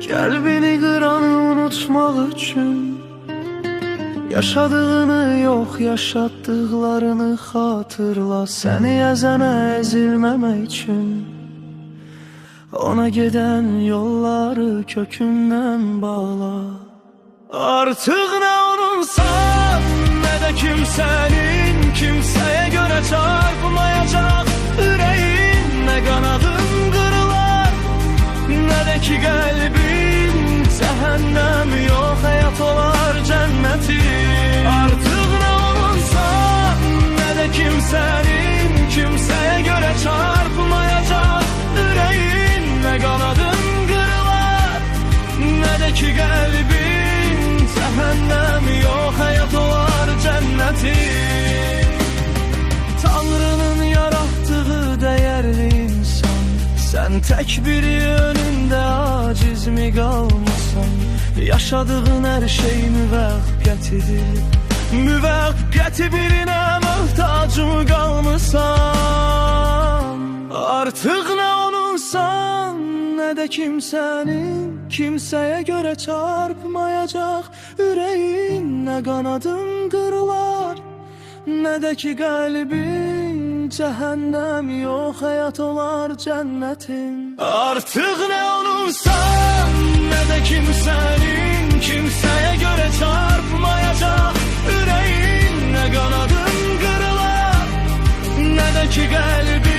Qəlbini qıranı unutmaq üçün, yaşadığını yox, yaşatdıqlarını xatırla. Səni əzənə əzilməmək üçün, ona gedən yolları kökündən bağla. Artıq nə onunsan, nə də kimsənin, kimsəyə görə çarpmayacaq ürəyin. Nə qanadın qırılar, nə də ki qəlbin. Cəhənnəm yox, həyat olar cənnətin. Artıq nə olunsan, nə də kimsənin, kimsəyə görə çarpmayacaq ürəyin. Nə qanadın qırılar, nə də ki qəlbin. Cəhənnəm yox, həyat olar cənnətin. Tanrının yaratdığı dəyərli insan, sən tək biri önündə aciz mi qalmasan? Yaşadığın hər şey müvəqqətidir, müvəqqəti birinə möhtac mı qalmısan? Artıq nə onunsan, nə də kimsənin, kimsəyə görə çarpmayacaq ürəyin. Nə qanadın qırılar, nə də ki qəlbin. Cəhənnəm yox, həyat olar cənnətin. Artıq nə onunsan, nə də kimsənin, kimsəyə görə çarpmayacaq ürəyin. Nə qanadın qırılar, nə də ki qəlbin.